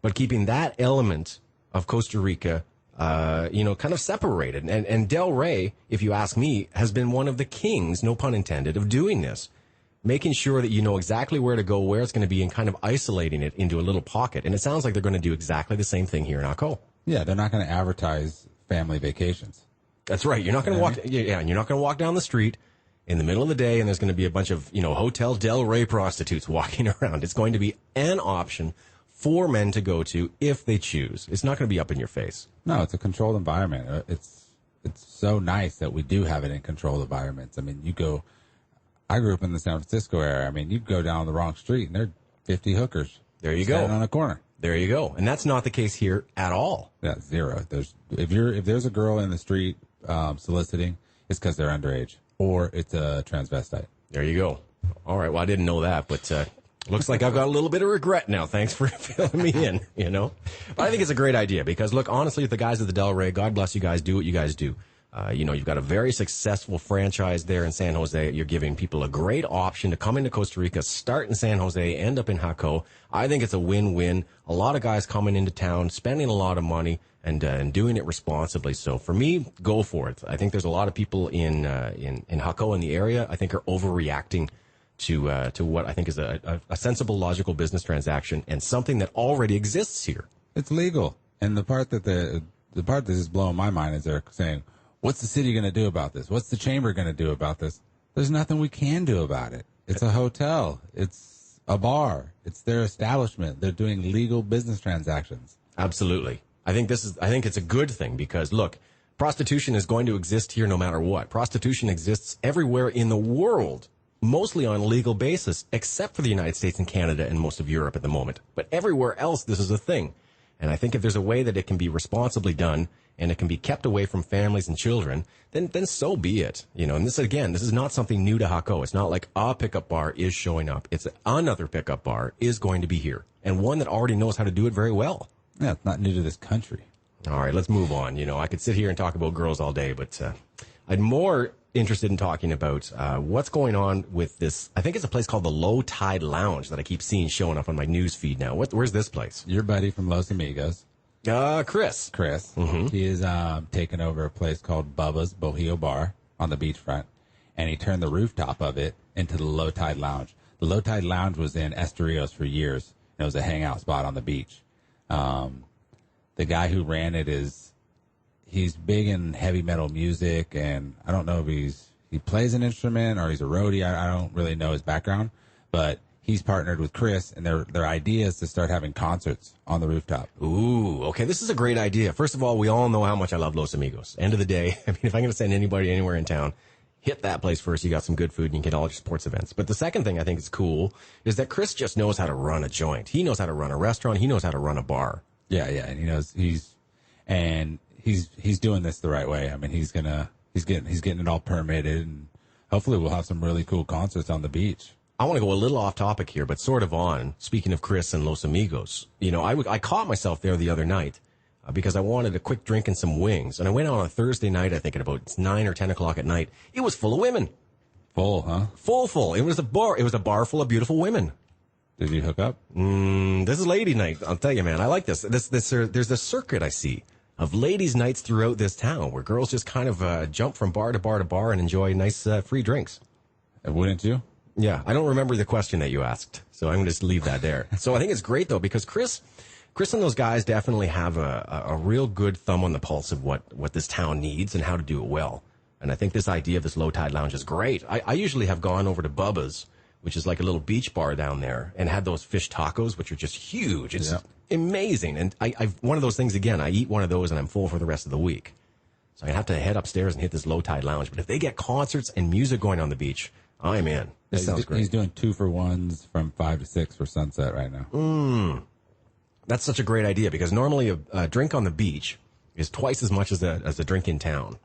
but keeping that element of Costa Rica kind of separated. And Del Rey, if you ask me, has been one of the kings, no pun intended, of doing this. Making sure that you know exactly where to go, where it's going to be, and kind of isolating it into a little pocket. And it sounds like they're going to do exactly the same thing here in Acco. Yeah, they're not going to advertise family vacations. That's right. You're not going to walk. Yeah, and you're not going to walk down the street in the middle of the day, and there's going to be a bunch of Hotel Del Rey prostitutes walking around. It's going to be an option for men to go to if they choose. It's not going to be up in your face. No, it's a controlled environment. It's so nice that we do have it in controlled environments. I mean, I grew up in the San Francisco area. I mean, you go down the wrong street and there are 50 hookers. There you go. Standing on a corner. There you go. And that's not the case here at all. Yeah, zero. If there's a girl in the street soliciting, it's because they're underage or it's a transvestite. There you go. All right. Well, I didn't know that, but looks like I've got a little bit of regret now. Thanks for filling me in, But I think it's a great idea because, look, honestly, the guys at the Del Rey, God bless you guys, do what you guys do. You've got a very successful franchise there in San Jose. You're giving people a great option to come into Costa Rica, start in San Jose, end up in Jaco. I think it's a win-win. A lot of guys coming into town, spending a lot of money, and doing it responsibly. So for me, go for it. I think there's a lot of people in Jaco in the area, I think, are overreacting to what I think is a sensible, logical business transaction and something that already exists here. It's legal. And the part that the part that is blowing my mind is they're saying, what's the city going to do about this? What's the chamber going to do about this? There's nothing we can do about it. It's a hotel. It's a bar. It's their establishment. They're doing legal business transactions. Absolutely. I think it's a good thing because, look, prostitution is going to exist here no matter what. Prostitution exists everywhere in the world, mostly on a legal basis, except for the United States and Canada and most of Europe at the moment. But everywhere else, this is a thing. And I think if there's a way that it can be responsibly done and it can be kept away from families and children, then so be it. And this is not something new to Jaco. It's not like a pickup bar is showing up. It's another pickup bar is going to be here and one that already knows how to do it very well. Yeah, it's not new to this country. All right, let's move on. I could sit here and talk about girls all day, but I'm more interested in talking about what's going on with this. I think it's a place called the Low Tide Lounge that I keep seeing showing up on my news feed now. Where's this place? Your buddy from Los Amigos. Chris. Mm-hmm. He is taking over a place called Bubba's Bohio Bar on the beachfront, and he turned the rooftop of it into the Low Tide Lounge. The Low Tide Lounge was in Estorils for years. It was a hangout spot on the beach. The guy who ran it he's big in heavy metal music, and I don't know if he plays an instrument or he's a roadie. I don't really know his background, but he's partnered with Chris, and their idea is to start having concerts on the rooftop. Ooh, okay, this is a great idea. First of all, we all know how much I love Los Amigos. End of the day, I mean, if I'm going to send anybody anywhere in town, hit that place first. You got some good food and you can get all your sports events. But the second thing I think is cool is that Chris just knows how to run a joint. He knows how to run a restaurant. He knows how to run a bar. Yeah, and he knows he's doing this the right way. I mean, he's getting it all permitted, and hopefully we'll have some really cool concerts on the beach. I want to go a little off topic here, but sort of on. Speaking of Chris and Los Amigos, I caught myself there the other night because I wanted a quick drink and some wings, and I went out on a Thursday night, I think at about 9 or 10 o'clock at night. It was full of women. Full, huh? Full. It was a bar full of beautiful women. Did you hook up? This is lady night. I'll tell you, man. I like this. There's a circuit I see of ladies' nights throughout this town where girls just kind of jump from bar to bar to bar and enjoy nice free drinks. Wouldn't you? Yeah, I don't remember the question that you asked, so I'm going to just leave that there. So I think it's great, though, because Chris and those guys definitely have a real good thumb on the pulse of what this town needs and how to do it well. And I think this idea of this Low Tide Lounge is great. I usually have gone over to Bubba's, which is like a little beach bar down there, and had those fish tacos, which are just huge. It's amazing. And I've one of those things, again, I eat one of those and I'm full for the rest of the week. So I have to head upstairs and hit this Low Tide Lounge. But if they get concerts and music going on the beach, I'm in. This sounds great. He's doing 2-for-1s from 5 to 6 for Sunset right now. That's such a great idea because normally a drink on the beach is twice as much as a drink in town.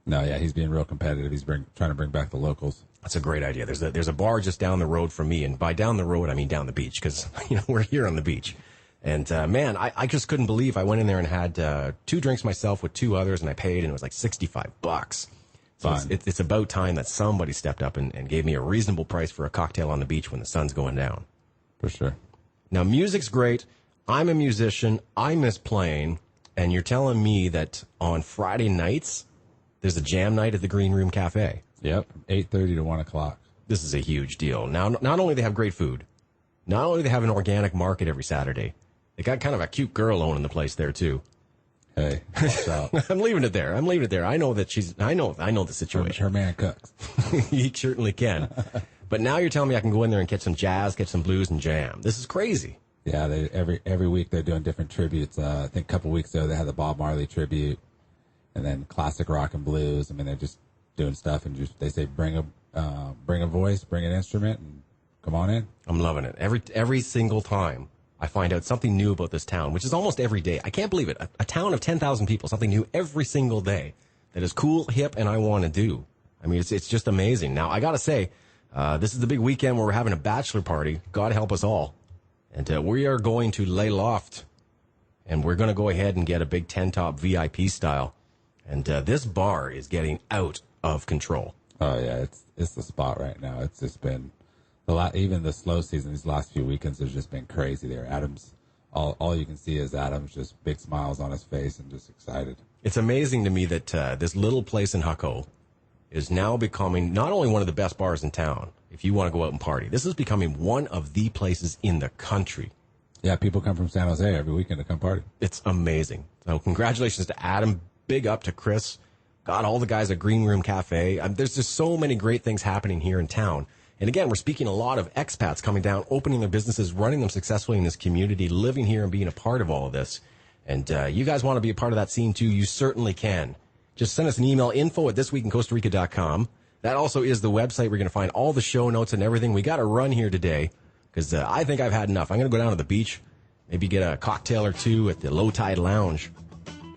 No, yeah, he's being real competitive. He's trying to bring back the locals. That's a great idea. There's a bar just down the road from me, and by down the road I mean down the beach because we're here on the beach. And man, I just couldn't believe I went in there and had 2 drinks myself with 2 others, and I paid, and it was like $65. So it's about time that somebody stepped up and gave me a reasonable price for a cocktail on the beach when the sun's going down. For sure. Now, music's great. I'm a musician. I miss playing. And you're telling me that on Friday nights, there's a jam night at the Green Room Cafe. Yep, 8:30 to 1 o'clock. This is a huge deal. Now, not only do they have great food, not only do they have an organic market every Saturday, they got kind of a cute girl owning the place there, too. Hey, watch out. I'm leaving it there. I know that I know the situation. Her man cooks. He certainly can. But now you're telling me I can go in there and catch some jazz, catch some blues, and jam. This is crazy. Yeah, every week they're doing different tributes. I think a couple weeks ago they had the Bob Marley tribute, and then classic rock and blues. I mean, they're just doing stuff, and they say bring a voice, bring an instrument, and come on in. I'm loving it. Every single time I find out something new about this town, which is almost every day. I can't believe it. A town of 10,000 people, something new every single day that is cool, hip, and I want to do. I mean, it's just amazing. Now, I got to say, this is the big weekend where we're having a bachelor party. God help us all. And we are going to lay loft, and we're going to go ahead and get a big 10-top VIP style. And this bar is getting out of control. Oh, yeah, it's the spot right now. It's just been even the slow season, these last few weekends has just been crazy there. Adam's, all you can see is Adam's just big smiles on his face and just excited. It's amazing to me that this little place in Hucko is now becoming not only one of the best bars in town, if you want to go out and party, this is becoming one of the places in the country. Yeah, people come from San Jose every weekend to come party. It's amazing. So congratulations to Adam. Big up to Chris. God, all the guys at Green Room Cafe. There's just so many great things happening here in town. And again, we're speaking a lot of expats coming down, opening their businesses, running them successfully in this community, living here and being a part of all of this. And you guys want to be a part of that scene too, you certainly can. Just send us an email, info@thisweekincostarica.com. That also is the website. We're going to find all the show notes and everything. We got to run here today because I think I've had enough. I'm going to go down to the beach, maybe get a cocktail or two at the Low Tide Lounge.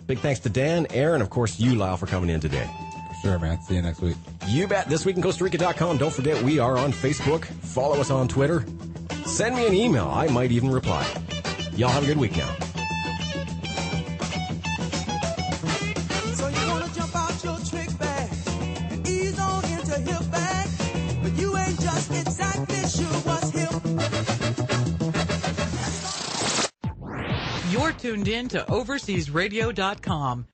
Big thanks to Dan, Aaron, of course, you, Lyle, for coming in today. For sure, man. See you next week. You bet. ThisWeekinCostaRica.com. Don't forget, we are on Facebook. Follow us on Twitter. Send me an email. I might even reply. Y'all have a good week now. So you want to jump out your trick bag and ease on into hip bag, but you ain't just exactly sure what's hip. You're tuned in to overseasradio.com.